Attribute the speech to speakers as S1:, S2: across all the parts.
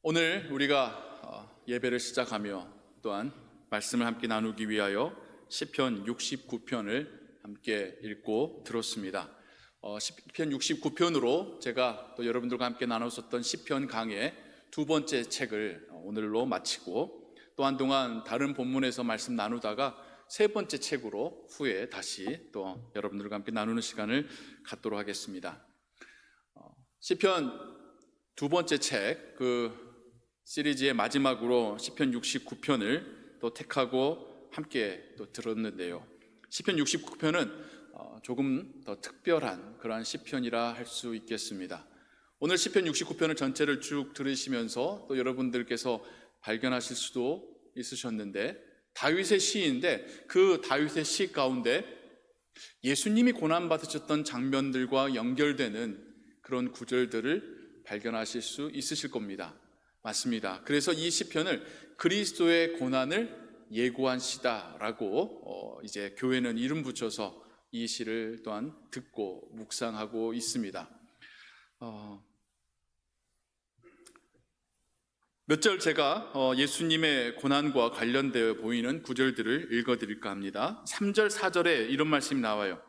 S1: 오늘 우리가 예배를 시작하며 또한 말씀을 함께 나누기 위하여 시편 69편을 함께 읽고 들었습니다. 시편 69편으로 제가 또 여러분들과 함께 나눴었던 시편 강의 두 번째 책을 오늘로 마치고 또 한동안 다른 본문에서 말씀 나누다가 세 번째 책으로 후에 다시 또 여러분들과 함께 나누는 시간을 갖도록 하겠습니다. 시편 두 번째 책, 시리즈의 마지막으로 시편 69편을 또 택하고 함께 또 들었는데요. 시편 69편은 조금 더 특별한 그러한 시편이라 할 수 있겠습니다. 오늘 시편 69편을 전체를 쭉 들으시면서 또 여러분들께서 발견하실 수도 있으셨는데, 다윗의 시인데 그 다윗의 시 가운데 예수님이 고난받으셨던 장면들과 연결되는 그런 구절들을 발견하실 수 있으실 겁니다. 맞습니다. 그래서 이 시편을 그리스도의 고난을 예고한 시다라고 이제 교회는 이름 붙여서 이 시를 또한 듣고 묵상하고 있습니다. 몇 절 제가 예수님의 고난과 관련되어 보이는 구절들을 읽어드릴까 합니다. 3절, 4절에 이런 말씀이 나와요.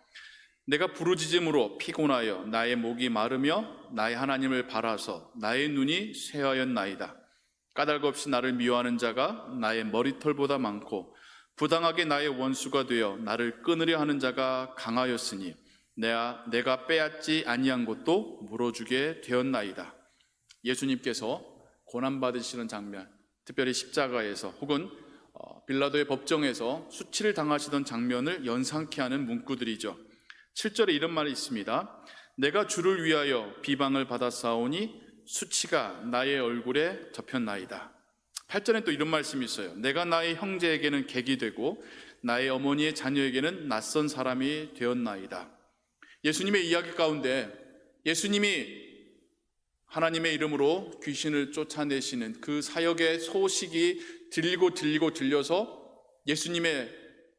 S1: 내가 부르짖음으로 피곤하여 나의 목이 마르며 나의 하나님을 바라서 나의 눈이 쇠하였나이다. 까닭 없이 나를 미워하는 자가 나의 머리털보다 많고 부당하게 나의 원수가 되어 나를 끊으려 하는 자가 강하였으니 내가 빼앗지 아니한 것도 물어주게 되었나이다. 예수님께서 고난받으시는 장면, 특별히 십자가에서 혹은 빌라도의 법정에서 수치를 당하시던 장면을 연상케 하는 문구들이죠. 7절에 이런 말이 있습니다. 내가 주를 위하여 비방을 받았사오니 수치가 나의 얼굴에 접혔나이다. 8절에 또 이런 말씀이 있어요. 내가 나의 형제에게는 객이 되고 나의 어머니의 자녀에게는 낯선 사람이 되었나이다. 예수님의 이야기 가운데 예수님이 하나님의 이름으로 귀신을 쫓아내시는 그 사역의 소식이 들려서 예수님의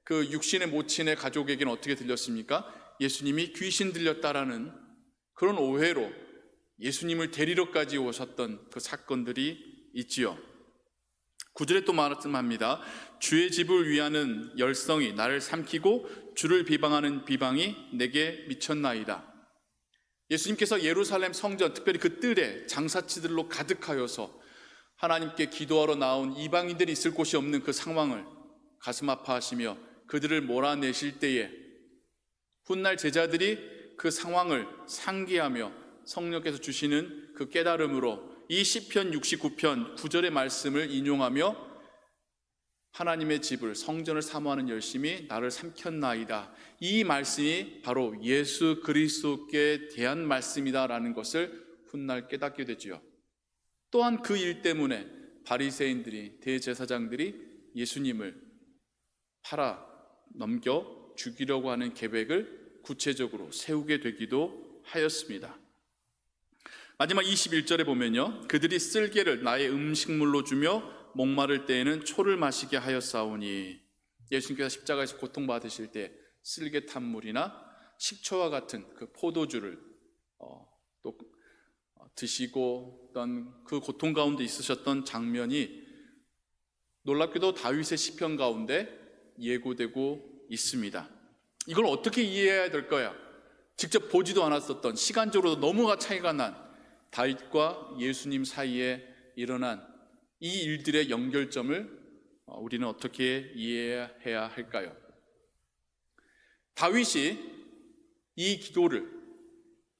S1: 그 육신의 모친의 가족에게는 어떻게 들렸습니까? 예수님이 귀신 들렸다라는 그런 오해로 예수님을 데리러까지 오셨던 그 사건들이 있지요. 9절에 또 말씀합니다. 주의 집을 위하는 열성이 나를 삼키고 주를 비방하는 비방이 내게 미쳤나이다. 예수님께서 예루살렘 성전, 특별히 그 뜰에 장사치들로 가득하여서 하나님께 기도하러 나온 이방인들이 있을 곳이 없는 그 상황을 가슴 아파하시며 그들을 몰아내실 때에 훗날 제자들이 그 상황을 상기하며 성령께서 주시는 그 깨달음으로 이 시편 69편 9절의 말씀을 인용하며 하나님의 집을, 성전을 사모하는 열심이 나를 삼켰나이다. 이 말씀이 바로 예수 그리스도께 대한 말씀이다라는 것을 훗날 깨닫게 되지요. 또한 그 일 때문에 바리새인들이, 대제사장들이 예수님을 팔아 넘겨 죽이려고 하는 계획을 구체적으로 세우게 되기도 하였습니다. 마지막 21절에 보면요, 그들이 쓸개를 나의 음식물로 주며 목마를 때에는 초를 마시게 하였사오니, 예수님께서 십자가에서 고통받으실 때 쓸개탄물이나 식초와 같은 그 포도주를 또 드시고 어떤 그 고통 가운데 있으셨던 장면이 놀랍게도 다윗의 시편 가운데 예고되고 있습니다. 이걸 어떻게 이해해야 될까요? 직접 보지도 않았었던, 시간적으로도 너무가 차이가 난 다윗과 예수님 사이에 일어난 이 일들의 연결점을 우리는 어떻게 이해해야 할까요? 다윗이 이 기도를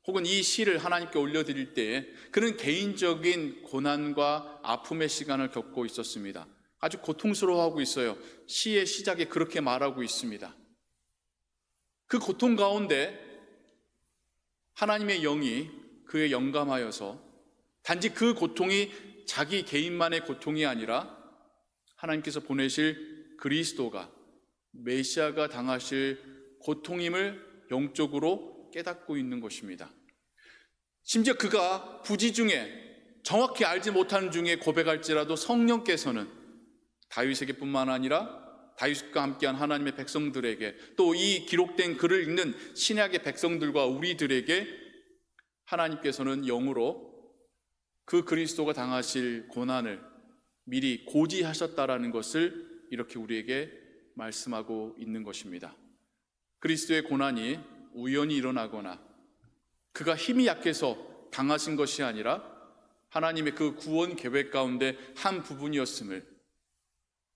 S1: 혹은 이 시를 하나님께 올려드릴 때에 그는 개인적인 고난과 아픔의 시간을 겪고 있었습니다. 아주 고통스러워하고 있어요. 시의 시작에 그렇게 말하고 있습니다. 그 고통 가운데 하나님의 영이 그에 영감하여서 단지 그 고통이 자기 개인만의 고통이 아니라 하나님께서 보내실 그리스도가, 메시아가 당하실 고통임을 영적으로 깨닫고 있는 것입니다. 심지어 그가 부지 중에 정확히 알지 못하는 중에 고백할지라도 성령께서는 다윗에게 뿐만 아니라 다윗과 함께한 하나님의 백성들에게, 또 이 기록된 글을 읽는 신약의 백성들과 우리들에게 하나님께서는 영으로 그 그리스도가 당하실 고난을 미리 고지하셨다라는 것을 이렇게 우리에게 말씀하고 있는 것입니다. 그리스도의 고난이 우연히 일어나거나 그가 힘이 약해서 당하신 것이 아니라 하나님의 그 구원 계획 가운데 한 부분이었음을,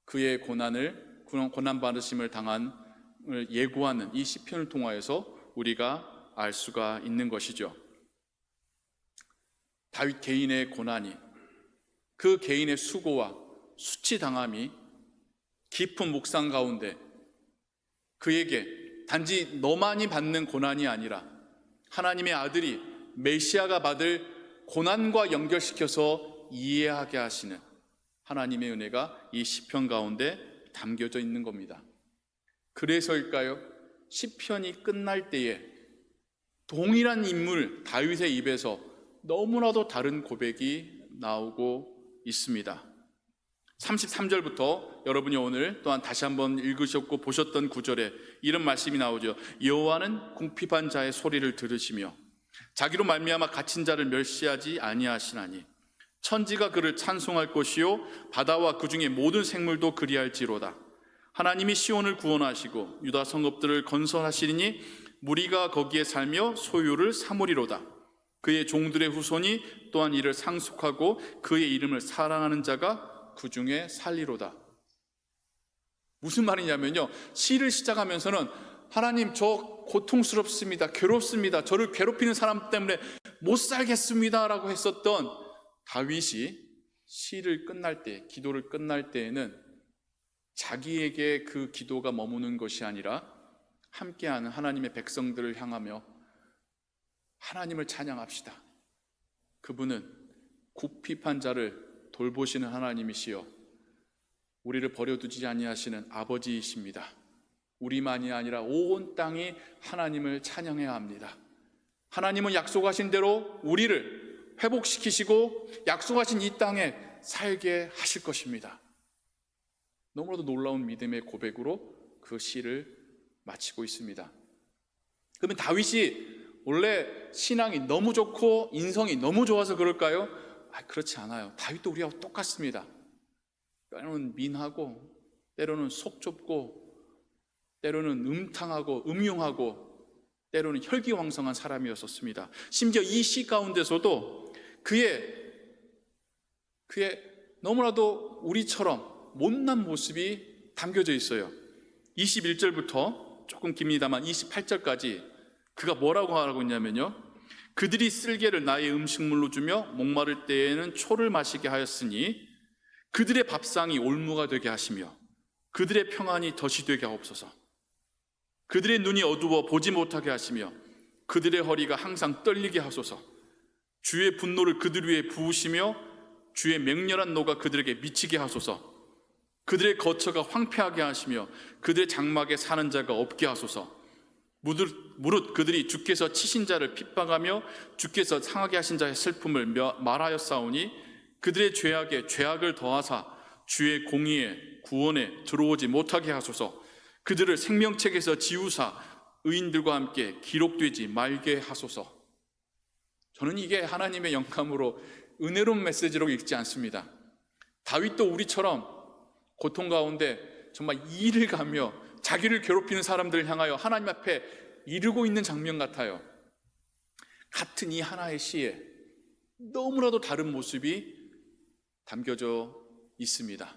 S1: 그의 고난받으심을 당한 예고하는 이 시편을 통하여서 우리가 알 수가 있는 것이죠. 다윗 개인의 고난이, 그 개인의 수고와 수치당함이 깊은 묵상 가운데 그에게 단지 너만이 받는 고난이 아니라 하나님의 아들이 메시아가 받을 고난과 연결시켜서 이해하게 하시는 하나님의 은혜가 이 시편 가운데 담겨져 있는 겁니다. 그래서일까요? 시편이 끝날 때에 동일한 인물 다윗의 입에서 너무나도 다른 고백이 나오고 있습니다. 33절부터 여러분이 오늘 또한 다시 한번 읽으셨고 보셨던 구절에 이런 말씀이 나오죠. 여호와는 궁핍한 자의 소리를 들으시며 자기로 말미암아 갇힌 자를 멸시하지 아니하시나니 천지가 그를 찬송할 것이요 바다와 그 중에 모든 생물도 그리할지로다. 하나님이 시온을 구원하시고 유다 성읍들을 건설하시리니 무리가 거기에 살며 소유를 삼으리로다. 그의 종들의 후손이 또한 이를 상속하고 그의 이름을 사랑하는 자가 그 중에 살리로다. 무슨 말이냐면요, 시를 시작하면서는 하나님 저 고통스럽습니다, 괴롭습니다, 저를 괴롭히는 사람 때문에 못 살겠습니다 라고 했었던 다윗이 시를 끝날 때, 기도를 끝날 때에는 자기에게 그 기도가 머무는 것이 아니라 함께하는 하나님의 백성들을 향하며 하나님을 찬양합시다. 그분은 궁핍한 자를 돌보시는 하나님이시여 우리를 버려두지 아니하시는 아버지이십니다. 우리만이 아니라 온 땅이 하나님을 찬양해야 합니다. 하나님은 약속하신 대로 우리를 회복시키시고 약속하신 이 땅에 살게 하실 것입니다. 너무나도 놀라운 믿음의 고백으로 그 시를 마치고 있습니다. 그러면 다윗이 원래 신앙이 너무 좋고 인성이 너무 좋아서 그럴까요? 그렇지 않아요. 다윗도 우리하고 똑같습니다. 때로는 민하고 때로는 속 좁고 때로는 음탕하고 음흉하고 때로는 혈기왕성한 사람이었었습니다. 심지어 이 시 가운데서도 그의 너무나도 우리처럼 못난 모습이 담겨져 있어요. 21절부터 조금 깁니다만 28절까지 그가 뭐라고 하라고 했냐면요, 그들이 쓸개를 나의 음식물로 주며 목마를 때에는 초를 마시게 하였으니 그들의 밥상이 올무가 되게 하시며 그들의 평안이 덫이 되게 하옵소서. 그들의 눈이 어두워 보지 못하게 하시며 그들의 허리가 항상 떨리게 하소서. 주의 분노를 그들 위에 부으시며 주의 맹렬한 노가 그들에게 미치게 하소서. 그들의 거처가 황폐하게 하시며 그들의 장막에 사는 자가 없게 하소서. 무릇 그들이 주께서 치신 자를 핍박하며 주께서 상하게 하신 자의 슬픔을 말하였사오니 그들의 죄악에 죄악을 더하사 주의 공의에 구원에 들어오지 못하게 하소서. 그들을 생명책에서 지우사 의인들과 함께 기록되지 말게 하소서. 저는 이게 하나님의 영감으로 은혜로운 메시지로 읽지 않습니다. 다윗도 우리처럼 고통 가운데 정말 이를 가며 자기를 괴롭히는 사람들을 향하여 하나님 앞에 이르고 있는 장면 같아요. 같은 이 하나의 시에 너무나도 다른 모습이 담겨져 있습니다.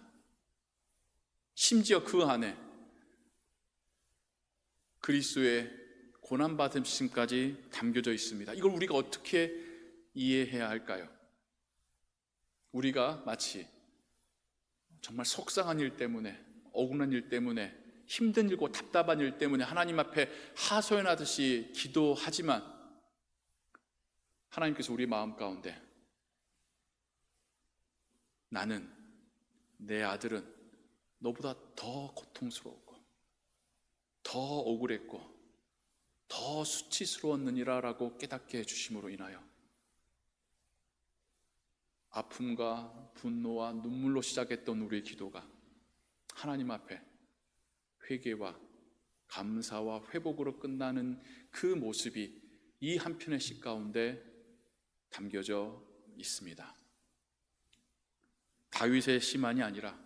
S1: 심지어 그 안에 그리스도의 고난받으심까지 담겨져 있습니다. 이걸 우리가 어떻게 이해해야 할까요? 우리가 마치 정말 속상한 일 때문에, 억울한 일 때문에, 힘든 일고 답답한 일 때문에 하나님 앞에 하소연하듯이 기도하지만 하나님께서 우리 마음 가운데 나는, 내 아들은 너보다 더 고통스러웠고 더 억울했고 더 수치스러웠느니라 라고 깨닫게 해주심으로 인하여 아픔과 분노와 눈물로 시작했던 우리의 기도가 하나님 앞에 회개와 감사와 회복으로 끝나는 그 모습이 이 한편의 시 가운데 담겨져 있습니다. 다윗의 시만이 아니라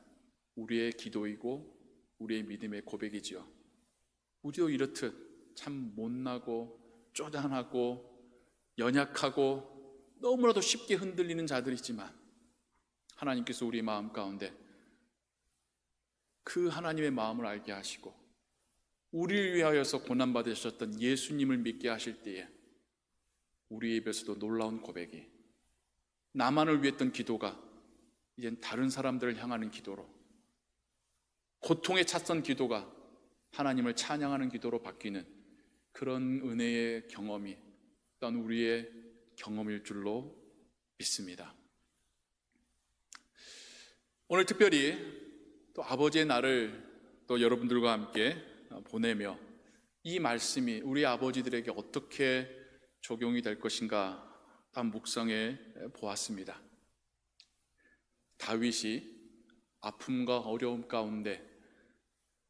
S1: 우리의 기도이고 우리의 믿음의 고백이지요. 우리도 이렇듯 참 못나고 쪼잔하고 연약하고 너무나도 쉽게 흔들리는 자들이지만 하나님께서 우리 마음 가운데 그 하나님의 마음을 알게 하시고 우리를 위하여서 고난받으셨던 예수님을 믿게 하실 때에 우리 입에서도 놀라운 고백이, 나만을 위했던 기도가 이젠 다른 사람들을 향하는 기도로, 고통에 찼던 기도가 하나님을 찬양하는 기도로 바뀌는 그런 은혜의 경험이 또한 우리의 경험일 줄로 믿습니다. 오늘 특별히 또 아버지의 날을 또 여러분들과 함께 보내며 이 말씀이 우리 아버지들에게 어떻게 적용이 될 것인가 한 묵상해 보았습니다. 다윗이 아픔과 어려움 가운데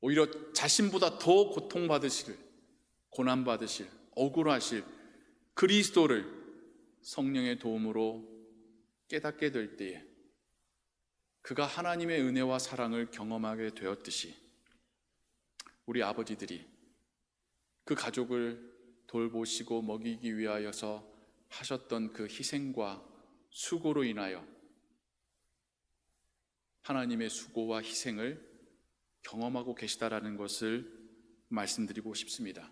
S1: 오히려 자신보다 더 고통받으실, 고난받으실, 억울하실 그리스도를 성령의 도움으로 깨닫게 될 때에 그가 하나님의 은혜와 사랑을 경험하게 되었듯이 우리 아버지들이 그 가족을 돌보시고 먹이기 위하여서 하셨던 그 희생과 수고로 인하여 하나님의 수고와 희생을 경험하고 계시다라는 것을 말씀드리고 싶습니다.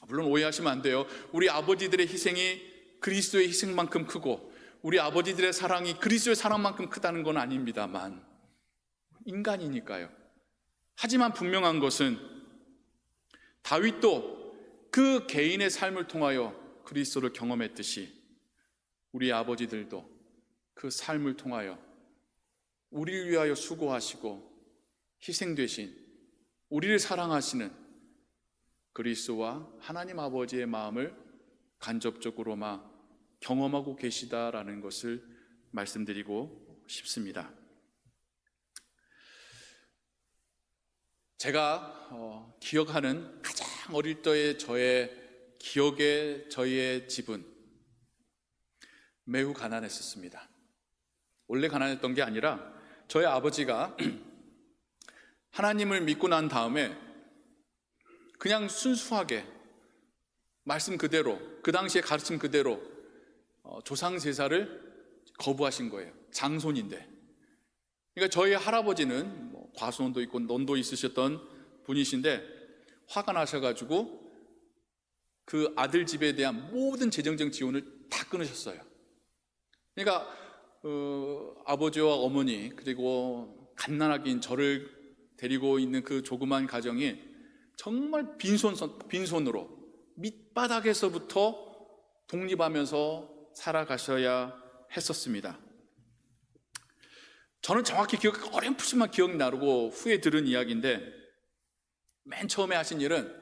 S1: 물론 오해하시면 안 돼요. 우리 아버지들의 희생이 그리스도의 희생만큼 크고 우리 아버지들의 사랑이 그리스도의 사랑만큼 크다는 건 아닙니다만 인간이니까요. 하지만 분명한 것은 다윗도 그 개인의 삶을 통하여 그리스도를 경험했듯이 우리 아버지들도 그 삶을 통하여 우리를 위하여 수고하시고 희생되신 우리를 사랑하시는 그리스도와 하나님 아버지의 마음을 간접적으로만 경험하고 계시다라는 것을 말씀드리고 싶습니다. 제가 기억하는 가장 어릴 때의 저의 기억의 저희의 집은 매우 가난했었습니다. 원래 가난했던 게 아니라 저희 아버지가 하나님을 믿고 난 다음에 그냥 순수하게 말씀 그대로, 그 당시에 가르침 그대로 조상 제사를 거부하신 거예요. 장손인데. 그러니까 저희 할아버지는 과수원도 있고 논도 있으셨던 분이신데 화가 나셔가지고 그 아들 집에 대한 모든 재정적 지원을 다 끊으셨어요. 그러니까 아버지와 어머니 그리고 갓난아기인 저를 데리고 있는 그 조그만 가정이 정말 빈손으로 밑바닥에서부터 독립하면서 살아가셔야 했었습니다. 저는 정확히 어렴풋이만 기억나고 후에 들은 이야기인데 맨 처음에 하신 일은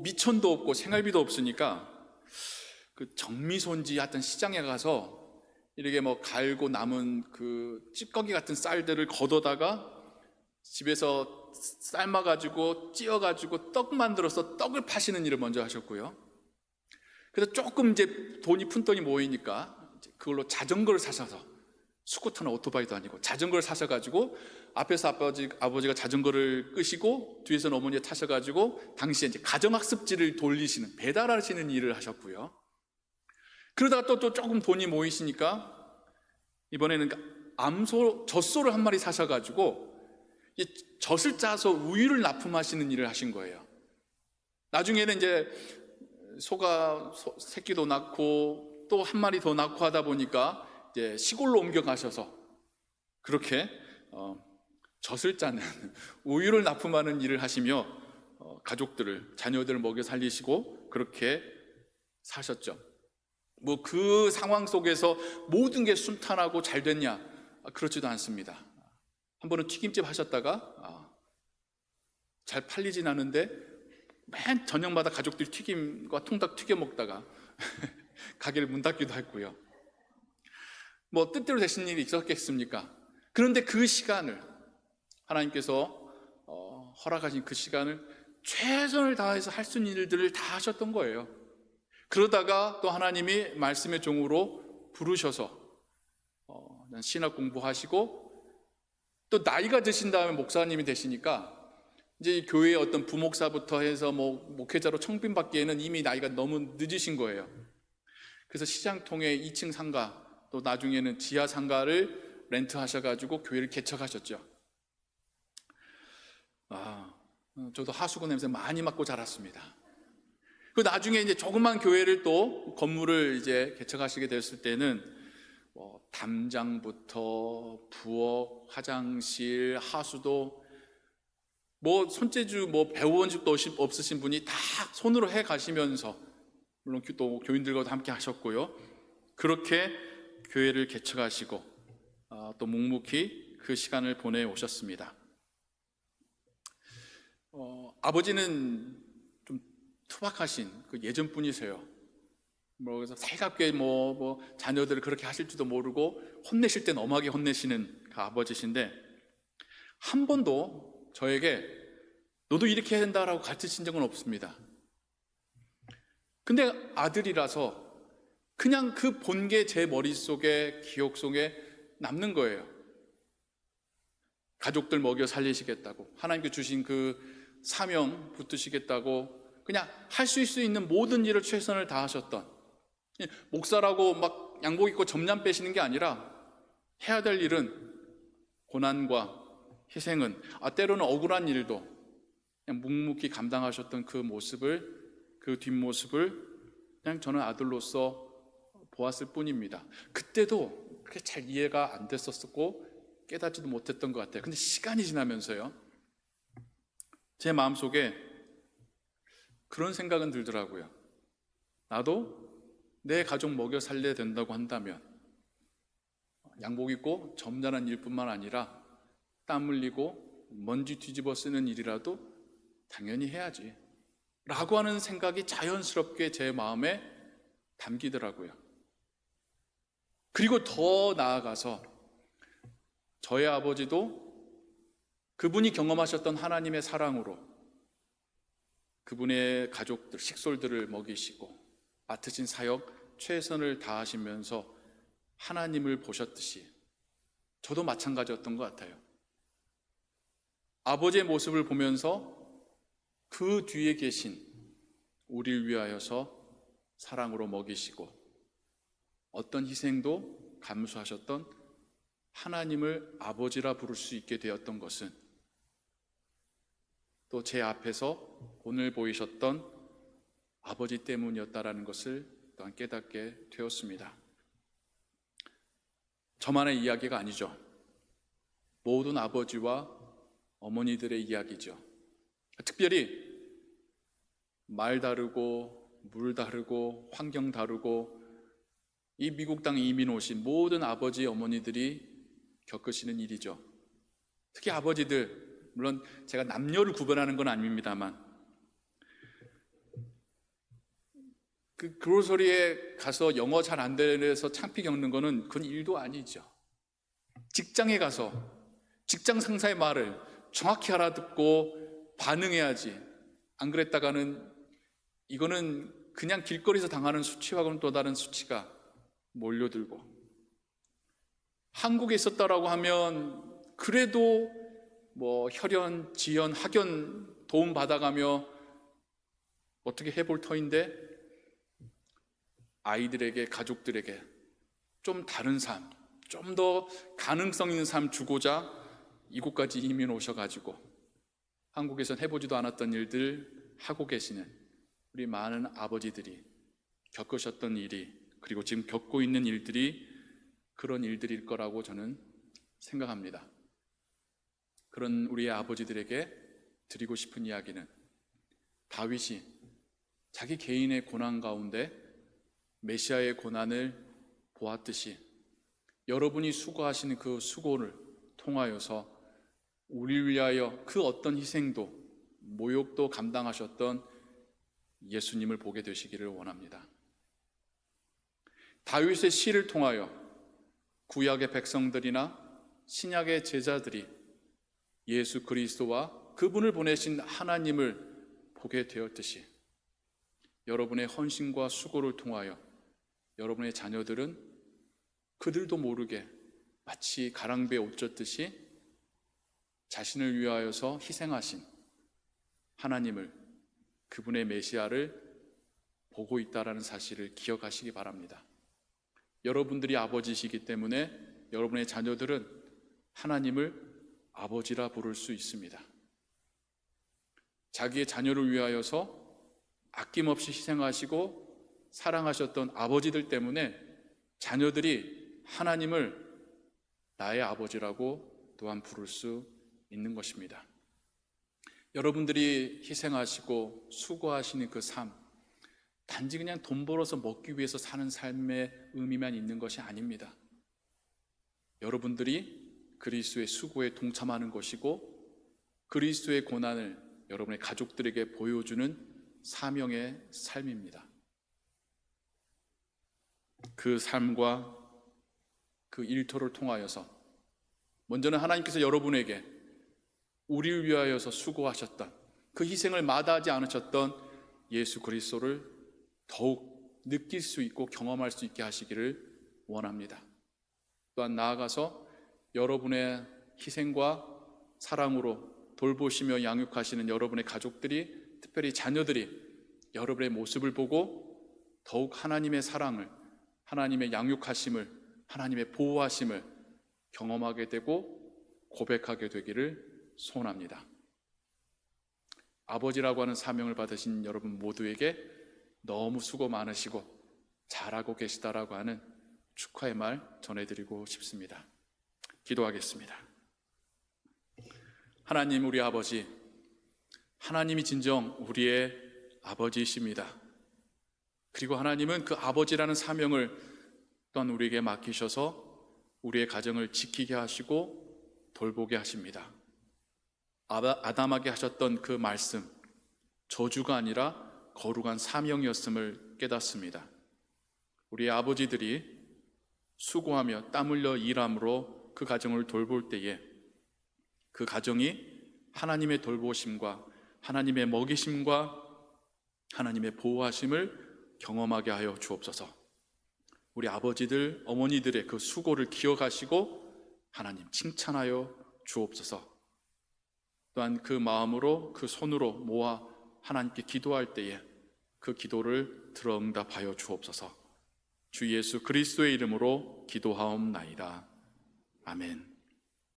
S1: 미천도 없고 생활비도 없으니까 그 정미손지 하여튼 시장에 가서 이렇게 갈고 남은 그 찌꺼기 같은 쌀들을 걷어다가 집에서 삶아가지고 찌어가지고 떡 만들어서 떡을 파시는 일을 먼저 하셨고요. 그래서 조금 이제 푼돈이 모이니까 그걸로 자전거를 사셔서, 스쿠터나 오토바이도 아니고 자전거를 사셔가지고 앞에서 아버지가 자전거를 끄시고 뒤에서는 어머니가 타셔가지고 당시에 이제 가정학습지를 돌리시는, 배달하시는 일을 하셨고요. 그러다가 또 조금 돈이 모이시니까 이번에는 젖소를 한 마리 사셔가지고 젖을 짜서 우유를 납품하시는 일을 하신 거예요. 나중에는 이제 소가 새끼도 낳고 또 한 마리 더 낳고 하다 보니까 이제 시골로 옮겨가셔서 그렇게 젖을 짜는 우유를 납품하는 일을 하시며 가족들을, 자녀들을 먹여 살리시고 그렇게 사셨죠. 그 상황 속에서 모든 게 순탄하고 잘 됐냐? 그렇지도 않습니다. 한 번은 튀김집 하셨다가 잘 팔리진 않은데 맨 저녁마다 가족들이 튀김과 통닭 튀겨 먹다가 가게를 문 닫기도 했고요. 뜻대로 되신 일이 있었겠습니까? 그런데 그 시간을 하나님께서 허락하신 그 시간을 최선을 다해서 할 수 있는 일들을 다 하셨던 거예요. 그러다가 또 하나님이 말씀의 종으로 부르셔서 신학 공부하시고, 또 나이가 드신 다음에 목사님이 되시니까 이제 교회의 어떤 부목사부터 해서 목회자로 청빙받기에는 이미 나이가 너무 늦으신 거예요. 그래서 시장통에 2층 상가, 또 나중에는 지하 상가를 렌트하셔가지고 교회를 개척하셨죠. 저도 하수구 냄새 많이 맡고 자랐습니다. 그 나중에 이제 조그만 교회를 또 건물을 이제 개척하시게 됐을 때는 담장부터 부엌, 화장실, 하수도, 손재주 배워본 적도 없으신 분이 다 손으로 해 가시면서, 물론 또 교인들과도 함께 하셨고요. 그렇게 교회를 개척하시고 또 묵묵히 그 시간을 보내 오셨습니다. 아버지는 좀 투박하신 그 예전 분이세요. 그래서 살갑게 자녀들을 그렇게 하실지도 모르고 혼내실 땐 엄하게 혼내시는 그 아버지신데, 한 번도 저에게 너도 이렇게 해야 된다라고 가르치신 적은 없습니다. 근데 아들이라서 그냥 그 본 게 제 머릿속에, 기억 속에 남는 거예요. 가족들 먹여 살리시겠다고, 하나님께 주신 그 사명 붙드시겠다고 그냥 할 수 있는 모든 일을 최선을 다하셨던, 목사라고 막 양복 입고 점냥 빼시는 게 아니라 해야 될 일은, 고난과 희생은, 때로는 억울한 일도 그냥 묵묵히 감당하셨던 그 모습을, 그 뒷모습을 그냥 저는 아들로서 보았을 뿐입니다. 그때도 그렇게 잘 이해가 안 됐었고 깨닫지도 못했던 것 같아요. 근데 시간이 지나면서요, 제 마음속에 그런 생각은 들더라고요. 나도 내 가족 먹여 살려야 된다고 한다면 양복 입고 점잖은 일뿐만 아니라 땀 흘리고 먼지 뒤집어 쓰는 일이라도 당연히 해야지 라고 하는 생각이 자연스럽게 제 마음에 담기더라고요. 그리고 더 나아가서 저의 아버지도 그분이 경험하셨던 하나님의 사랑으로 그분의 가족들, 식솔들을 먹이시고 맡으신 사역 최선을 다하시면서 하나님을 보셨듯이 저도 마찬가지였던 것 같아요. 아버지의 모습을 보면서 그 뒤에 계신 우리를 위하여서 사랑으로 먹이시고 어떤 희생도 감수하셨던 하나님을 아버지라 부를 수 있게 되었던 것은 또 제 앞에서 오늘 보이셨던 아버지 때문이었다라는 것을 또한 깨닫게 되었습니다. 저만의 이야기가 아니죠. 모든 아버지와 어머니들의 이야기죠. 특별히 말 다르고 물 다르고 환경 다르고 이 미국 땅에 이민 오신 모든 아버지 어머니들이 겪으시는 일이죠. 특히 아버지들, 물론 제가 남녀를 구분하는 건 아닙니다만 그 그로서리에 가서 영어 잘 안 되서 창피 겪는 거는 그건 일도 아니죠. 직장에 가서 직장 상사의 말을 정확히 알아듣고 반응해야지, 안 그랬다가는 이거는 그냥 길거리에서 당하는 수치와는 또 다른 수치가 몰려들고, 한국에 있었다라고 하면 그래도 혈연, 지연, 학연 도움 받아가며 어떻게 해볼 터인데 아이들에게, 가족들에게 좀 다른 삶, 좀 더 가능성 있는 삶 주고자 이곳까지 이민 오셔가지고 한국에선 해보지도 않았던 일들 하고 계시는 우리 많은 아버지들이 겪으셨던 일이, 그리고 지금 겪고 있는 일들이 그런 일들일 거라고 저는 생각합니다. 그런 우리의 아버지들에게 드리고 싶은 이야기는, 다윗이 자기 개인의 고난 가운데 메시아의 고난을 보았듯이 여러분이 수고하시는 그 수고를 통하여서 우리를 위하여 그 어떤 희생도 모욕도 감당하셨던 예수님을 보게 되시기를 원합니다. 다윗의 시를 통하여 구약의 백성들이나 신약의 제자들이 예수 그리스도와 그분을 보내신 하나님을 보게 되었듯이 여러분의 헌신과 수고를 통하여 여러분의 자녀들은 그들도 모르게 마치 가랑비에 옷 젖듯이 자신을 위하여서 희생하신 하나님을, 그분의 메시아를 보고 있다라는 사실을 기억하시기 바랍니다. 여러분들이 아버지시기 때문에 여러분의 자녀들은 하나님을 아버지라 부를 수 있습니다. 자기의 자녀를 위하여서 아낌없이 희생하시고 사랑하셨던 아버지들 때문에 자녀들이 하나님을 나의 아버지라고 또한 부를 수 있는 것입니다. 여러분들이 희생하시고 수고하시는 그 삶, 단지 그냥 돈 벌어서 먹기 위해서 사는 삶의 의미만 있는 것이 아닙니다. 여러분들이 그리스도의 수고에 동참하는 것이고 그리스도의 고난을 여러분의 가족들에게 보여주는 사명의 삶입니다. 그 삶과 그 일터를 통하여서 먼저는 하나님께서 여러분에게 우리를 위하여서 수고하셨던, 그 희생을 마다하지 않으셨던 예수 그리스도를 더욱 느낄 수 있고 경험할 수 있게 하시기를 원합니다. 또한 나아가서 여러분의 희생과 사랑으로 돌보시며 양육하시는 여러분의 가족들이, 특별히 자녀들이 여러분의 모습을 보고 더욱 하나님의 사랑을, 하나님의 양육하심을, 하나님의 보호하심을 경험하게 되고 고백하게 되기를 소원합니다. 아버지라고 하는 사명을 받으신 여러분 모두에게 너무 수고 많으시고 잘하고 계시다라고 하는 축하의 말 전해드리고 싶습니다. 기도하겠습니다. 하나님, 우리 아버지, 하나님이 진정 우리의 아버지이십니다. 그리고 하나님은 그 아버지라는 사명을 또한 우리에게 맡기셔서 우리의 가정을 지키게 하시고 돌보게 하십니다. 아담에게 하셨던 그 말씀, 저주가 아니라 거룩한 사명이었음을 깨닫습니다. 우리 아버지들이 수고하며 땀 흘려 일함으로 그 가정을 돌볼 때에 그 가정이 하나님의 돌보심과 하나님의 먹이심과 하나님의 보호하심을 경험하게 하여 주옵소서. 우리 아버지들, 어머니들의 그 수고를 기억하시고 하나님 칭찬하여 주옵소서. 또한 그 마음으로, 그 손으로 모아 하나님께 기도할 때에 그 기도를 들어 응답하여 주옵소서. 주 예수 그리스도의 이름으로 기도하옵나이다. 아멘.